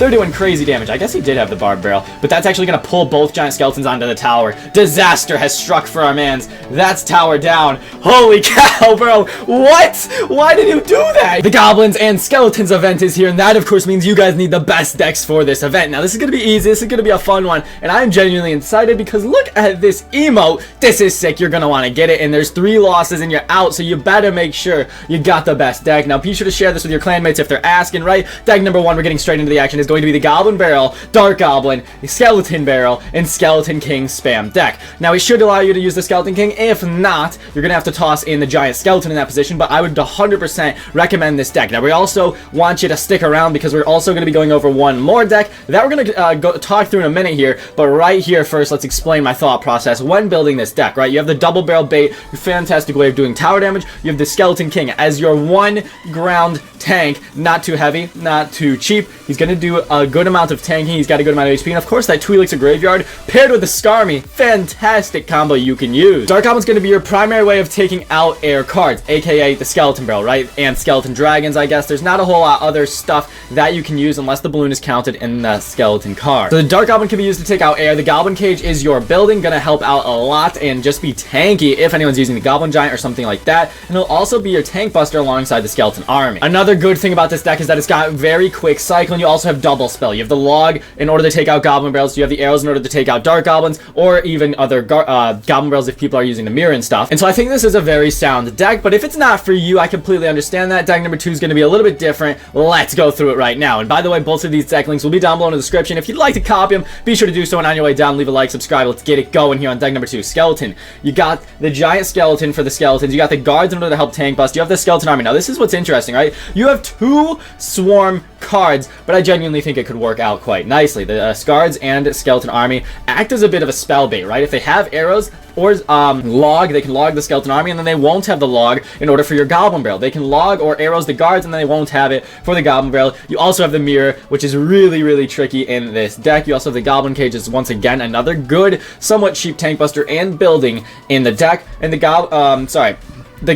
they're doing crazy damage. I guess he did have the barbed barrel, but that's actually going to pull both giant skeletons onto the tower. Disaster has struck for our mans. That's tower down. Holy cow, bro. What? Why did you do that? The Goblins and Skeletons event is here, and that, of course, means you guys need the best decks for this event. Now, this is going to be easy. This is going to be a fun one, and I'm genuinely excited because look at this emote. This is sick. You're going to want to get it, and there's 3 losses, and you're out, so you better make sure you got the best deck. Now, be sure to share this with your clanmates if they're asking, right? Deck number 1, we're getting straight into the action, is going to be the Goblin Barrel, Dark Goblin, Skeleton Barrel, and Skeleton King spam deck. Now, it should allow you to use the Skeleton King. If not, you're going to have to toss in the Giant Skeleton in that position, but I would 100% recommend this deck. Now, we also want you to stick around because we're also going to be going over one more deck that we're going to talk through in a minute here, but right here first, let's explain my thought process when building this deck, right? You have the double barrel bait, a fantastic way of doing tower damage. You have the Skeleton King as your 1 ground tank, not too heavy, not too cheap. He's going to do a good amount of tanking. He's got a good amount of HP, and of course that Twi'lek's a graveyard paired with the Skarmy, fantastic combo you can use. Dark Goblin's going to be your primary way of taking out air cards, aka the Skeleton Barrel, right? And Skeleton Dragons, I guess. There's not a whole lot other stuff that you can use unless the balloon is counted in the Skeleton card. So the Dark Goblin can be used to take out air. The Goblin Cage is your building, gonna help out a lot and just be tanky if anyone's using the Goblin Giant or something like that. And it'll also be your tank buster alongside the Skeleton Army. Another good thing about this deck is that it's got very quick cycle, and you also have double spell. You have the log in order to take out Goblin Barrels, you have the arrows in order to take out Dark Goblins, or even other Goblin Barrels if people are using the mirror and stuff. And so I think this is a very sound deck, but if it's not for you, I completely understand that. Deck number 2 is going to be a little bit different. Let's go through it right now. And by the way, both of these deck links will be down below in the description. If you'd like to copy them, be sure to do so, and on your way down, leave a like, subscribe. Let's get it going here on deck number 2. Skeleton. You got the Giant Skeleton for the Skeletons. You got the Guards in order to help tank bust. You have the Skeleton Army. Now, this is what's interesting, right? You have 2 Swarm cards, but I genuinely think it could work out quite nicely. The Scards and Skeleton Army act as a bit of a spell bait, right? If they have arrows or log, they can log the Skeleton Army, and then they won't have the log in order for your Goblin Barrel. They can log or arrows the Guards, and then they won't have it for the Goblin Barrel. You also have the Mirror, which is really, really tricky in this deck. You also have the Goblin Cage, is once again another good, somewhat cheap tank buster and building in the deck. And the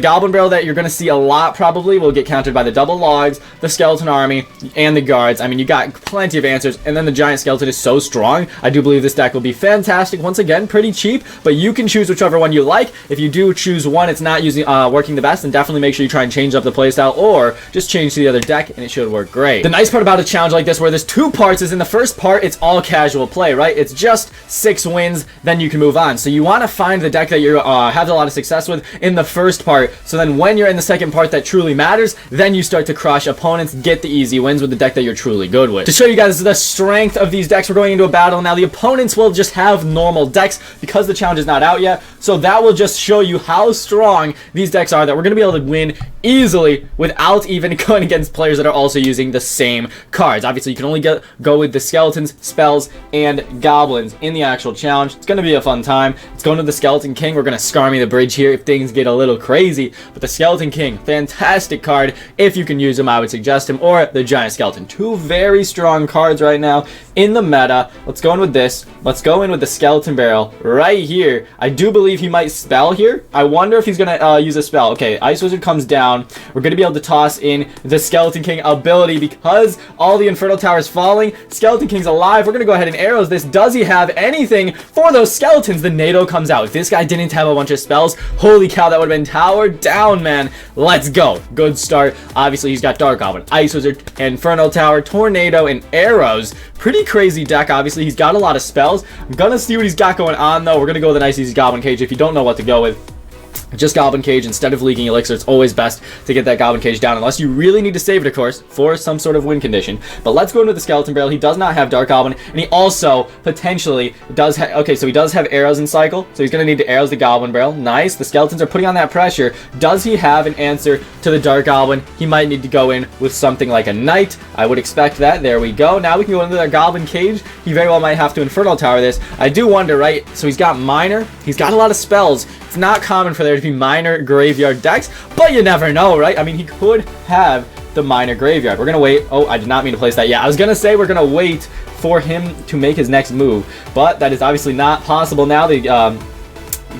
Goblin Barrel that you're going to see a lot probably will get countered by the double logs, the Skeleton Army, and the Guards. I mean, you got plenty of answers, and then the Giant Skeleton is so strong. I do believe this deck will be fantastic. Once again, pretty cheap, but you can choose whichever one you like. If you do choose one it's not using working the best, then definitely make sure you try and change up the playstyle, or just change to the other deck, and it should work great. The nice part about a challenge like this, where there's 2 parts, is in the first part, it's all casual play, right? It's just 6 wins, then you can move on. So you want to find the deck that you have a lot of success with in the first part, so then when you're in the second part that truly matters, then you start to crush opponents, get the easy wins with the deck that you're truly good with. To show you guys the strength of these decks, we're going into a battle now. The opponents will just have normal decks because the challenge is not out yet, so that will just show you how strong these decks are, that we're going to be able to win easily without even going against players that are also using the same cards. Obviously, you can only go with the Skeletons, Spells, and Goblins in the actual challenge. It's going to be a fun time. It's going to the Skeleton King. We're going to Skarmy the bridge here if things get a little crazy. But the Skeleton King, fantastic card. If you can use him, I would suggest him, or the Giant Skeleton. 2 very strong cards right now in the meta. Let's go in with this. Let's go in with the Skeleton Barrel right here. I do believe he might spell here. I wonder if he's going to use a spell. Okay, Ice Wizard comes down. We're going to be able to toss in the Skeleton King ability because all the Inferno Tower is falling. Skeleton King's alive. We're going to go ahead and arrows this. Does he have anything for those skeletons? The NATO comes out. If this guy didn't have a bunch of spells, holy cow, that would have been tower down, man. Let's go. Good start. Obviously, he's got Dark Goblin, Ice Wizard, Inferno Tower, Tornado, and arrows. Pretty crazy deck. Obviously, he's got a lot of spells. I'm gonna see what he's got going on, though. We're gonna go with a nice easy Goblin Cage if you don't know what to go with. just Goblin Cage instead of leaking Elixir. It's always best to get that Goblin Cage down, unless you really need to save it, of course, for some sort of win condition. But let's go into the Skeleton Barrel. He does not have Dark Goblin, and he also potentially does have... Okay, so he does have arrows in cycle, so he's going to need to arrows the Goblin Barrel. Nice. The Skeletons are putting on that pressure. Does he have an answer to the Dark Goblin? He might need to go in with something like a Knight. I would expect that. There we go. Now we can go into our Goblin Cage. He very well might have to Infernal Tower this. I do wonder, right? So he's got Minor. He's got a lot of spells. It's not common for there to be Minor Graveyard decks, but you never know, right? I mean, he could have the Minor Graveyard. We're going to wait. Oh, I did not mean to place that. Yeah, I was going to say we're going to wait for him to make his next move, but that is obviously not possible now. The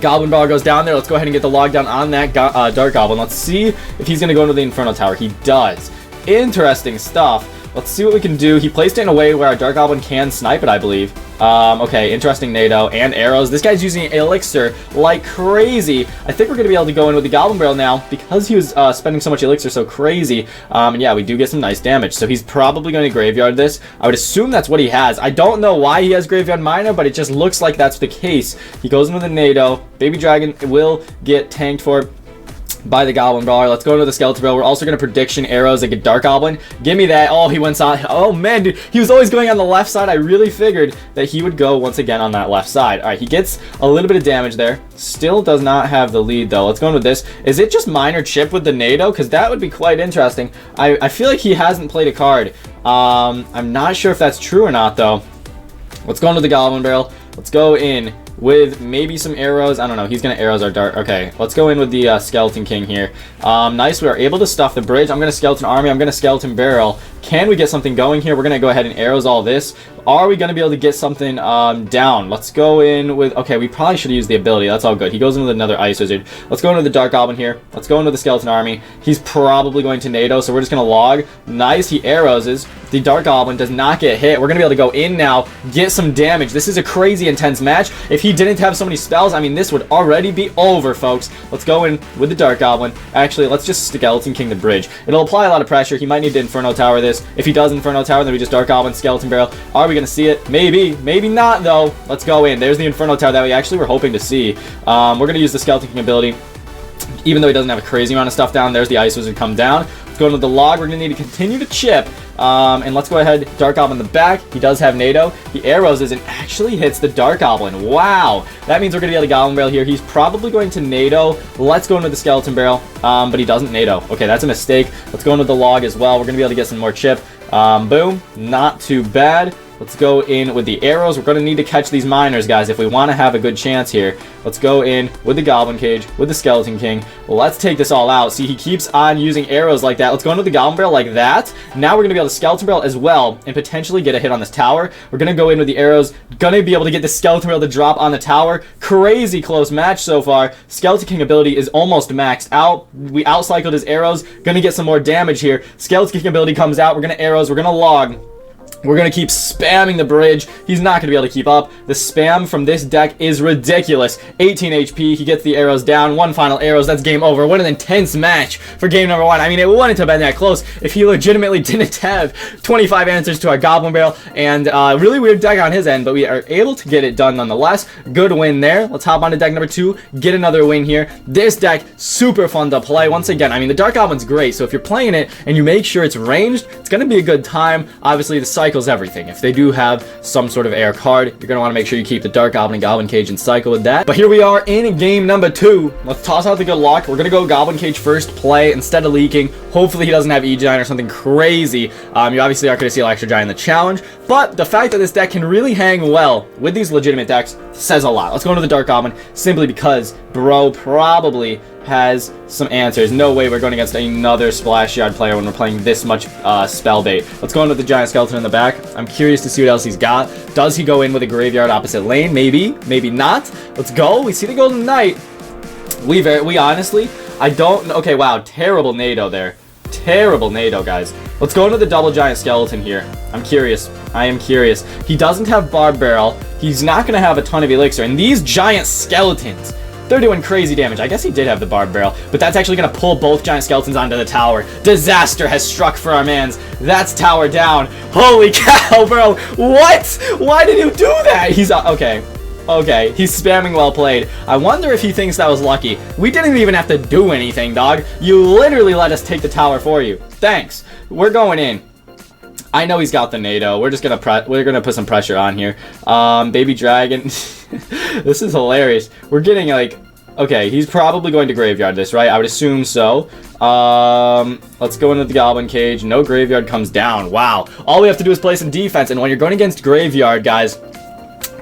Goblin Bar goes down there. Let's go ahead and get the lockdown on that Dark Goblin. Let's see if he's going to go into the Inferno Tower. He does. Interesting stuff. Let's see what we can do. He placed it in a way where our Dark Goblin can snipe it, I believe. Okay, interesting NATO and arrows. This guy's using elixir like crazy. I think we're going to be able to go in with the Goblin Barrel now because he was spending so much elixir so crazy. And yeah, we do get some nice damage. So he's probably going to graveyard this. I would assume that's what he has. I don't know why he has Graveyard Miner, but it just looks like that's the case. He goes in with a NATO. Baby Dragon will get tanked for by the Goblin Brawler. Let's go into the Skeleton Barrel. We're also going to prediction arrows like a Dark Goblin. Give me that. Oh, he went on. Oh, man, dude. He was always going on the left side. I really figured that he would go once again on that left side. All right, he gets a little bit of damage there. Still does not have the lead, though. Let's go in with this. Is it just minor chip with the NATO? Because that would be quite interesting. I feel like he hasn't played a card. I'm not sure if that's true or not, though. Let's go into the Goblin Barrel. Let's go in with maybe some arrows. I don't know. He's going to arrows our dart. Okay, let's go in with the Skeleton King here. Nice. We are able to stuff the bridge. I'm going to Skeleton Army. I'm going to Skeleton Barrel. Can we get something going here? We're going to go ahead and arrows all this. Are we going to be able to get something down? Let's go in with... Okay, we probably should have used the ability. That's all good. He goes in with another Ice Wizard. Let's go into the Dark Goblin here. Let's go into the Skeleton Army. He's probably going to NATO, so we're just going to log. Nice. He arrows. The Dark Goblin does not get hit. We're going to be able to go in now, get some damage. This is a crazy intense match. If he didn't have so many spells, I mean, this would already be over, folks. Let's go in with the Dark Goblin. Actually, let's just Skeleton King the bridge. It'll apply a lot of pressure. He might need to Inferno Tower this. If he does Inferno Tower, then we just Dark Goblin, Skeleton Barrel. Are we going to see it? Maybe. Maybe not, though. Let's go in. There's the Inferno Tower that we actually were hoping to see. We're going to use the Skeleton King ability. Even though he doesn't have a crazy amount of stuff down, there's the Ice Wizard come down. Let's go into the log. We're going to need to continue to chip. And let's go ahead. Dark Goblin in the back. He does have NATO. He arrows and actually hits the Dark Goblin. Wow. That means we're going to get a Goblin Barrel here. He's probably going to NATO. Let's go into the Skeleton Barrel. But he doesn't NATO. Okay, that's a mistake. Let's go into the log as well. We're going to be able to get some more chip. Boom. Not too bad. Let's go in with the arrows. We're going to need to catch these miners, guys, if we want to have a good chance here. Let's go in with the Goblin Cage, with the Skeleton King. Let's take this all out. See, he keeps on using arrows like that. Let's go into the Goblin Barrel like that. Now we're going to be able to Skeleton Barrel as well and potentially get a hit on this tower. We're going to go in with the arrows. Going to be able to get the Skeleton Barrel to drop on the tower. Crazy close match so far. Skeleton King ability is almost maxed out. We outcycled his arrows. Going to get some more damage here. Skeleton King ability comes out. We're going to arrows. We're going to log. We're going to keep spamming the bridge. He's not going to be able to keep up. The spam from this deck is ridiculous. 18 HP. He gets the arrows down. One final arrows. That's game over. What an intense match for game number one. I mean, it wouldn't have been that close if he legitimately didn't have 25 answers to our Goblin Barrel. And really weird deck on his end, but we are able to get it done nonetheless. Good win there. Let's hop on to deck number two. Get another win here. This deck, super fun to play. Once again, I mean, the Dark Goblin's great. So if you're playing it and you make sure it's ranged, it's going to be a good time. Obviously, the cycle's everything. If they do have some sort of air card, you're going to want to make sure you keep the Dark Goblin, Goblin Cage, and cycle with that. But here we are in game number two. Let's toss out the good luck. We're going to go Goblin Cage first play instead of leaking. Hopefully he doesn't have E-Giant or something crazy. You obviously aren't going to see Electro Giant in the challenge, but the fact that this deck can really hang well with these legitimate decks says a lot. Let's go into the Dark Goblin simply because bro probably has some answers. No way we're going against another Splash Yard player when we're playing this much spell bait. Let's go in with the Giant Skeleton in the back. I'm curious to see what else he's got. Does he go in with a Graveyard opposite lane? Maybe, maybe not. Let's go. We see the Golden Knight. We honestly, I don't know. Okay, wow, terrible NATO there. Terrible NATO, guys. Let's go into the double Giant Skeleton here. I'm curious. I am curious. He doesn't have Barb Barrel. He's not going to have a ton of Elixir. And these Giant Skeletons, they're doing crazy damage. I guess he did have the Barb Barrel, but that's actually going to pull both Giant Skeletons onto the tower. Disaster has struck for our mans. That's tower down. Holy cow, bro. What? Why did you do that? He's... okay. Okay, he's spamming well played. I wonder if he thinks that was lucky. We didn't even have to do anything, dog. You literally let us take the tower for you. Thanks. We're going in. I know he's got the NATO. We're just gonna put some pressure on here. Baby Dragon. This is hilarious. We're getting like, okay, he's probably going to Graveyard this, right? I would assume so. Let's go into the Goblin Cage. No Graveyard comes down. Wow. All we have to do is play some defense, and when you're going against Graveyard, guys,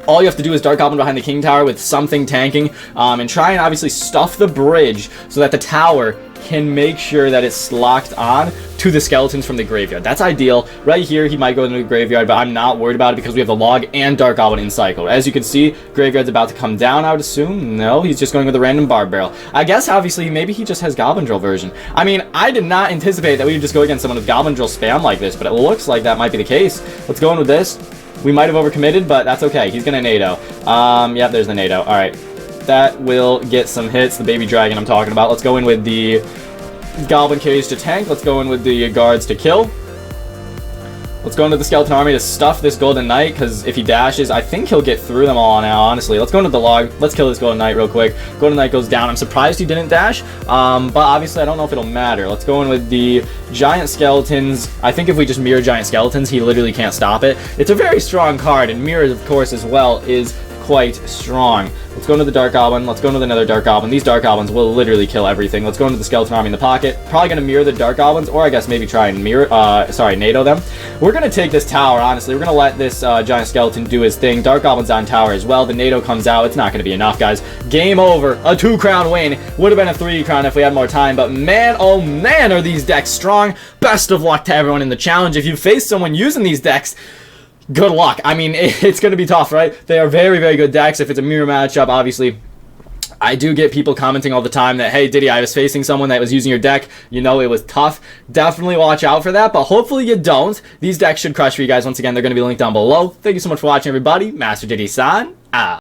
all you have to do is Dark Goblin behind the King Tower with something tanking, and try and obviously stuff the bridge so that the tower can make sure that it's locked on to the skeletons from the graveyard. That's ideal. Right here, he might go into the graveyard, but I'm not worried about it because we have the log and Dark Goblin in cycle. As you can see, graveyard's about to come down, I would assume. No, he's just going with a random barb barrel. I guess, obviously, maybe he just has Goblin Drill version. I mean, I did not anticipate that we would just go against someone with Goblin Drill spam like this, but it looks like that might be the case. Let's go in with this. We might have overcommitted, but that's okay. He's gonna NATO. Yep, there's the NATO. Alright. That will get some hits. The baby dragon I'm talking about. Let's go in with the Goblin Cage to tank. Let's go in with the guards to kill. Let's go into the skeleton army to stuff this Golden Knight, because if he dashes, I think he'll get through them all now, honestly. Let's go into the log. Let's kill this Golden Knight real quick. Golden Knight goes down. I'm surprised he didn't dash, but obviously I don't know if it'll matter. Let's go in with the Giant Skeletons. I think if we just mirror Giant Skeletons, he literally can't stop it. It's a very strong card, and mirrors, of course, as well, is quite strong. Let's go into the Dark Goblin. Let's go into another Dark Goblin. These Dark Goblins will literally kill everything. Let's go into the Skeleton Army in the pocket. Probably going to mirror the Dark Goblins, or I guess maybe try and mirror, NATO them. We're going to take this tower, honestly. We're going to let this Giant Skeleton do his thing. Dark Goblin's on tower as well. The NATO comes out. It's not going to be enough, guys. Game over. A 2-crown win. Would have been a 3-crown if we had more time, but man, oh man, are these decks strong. Best of luck to everyone in the challenge. If you face someone using these decks, good luck. I mean, it's going to be tough, right? They are very, very good decks. If it's a mirror matchup, obviously, I do get people commenting all the time that, hey, Diddy, I was facing someone that was using your deck. You know, it was tough. Definitely watch out for that, but hopefully you don't. These decks should crush for you guys. Once again, they're going to be linked down below. Thank you so much for watching, everybody. Master Diddy-san, out.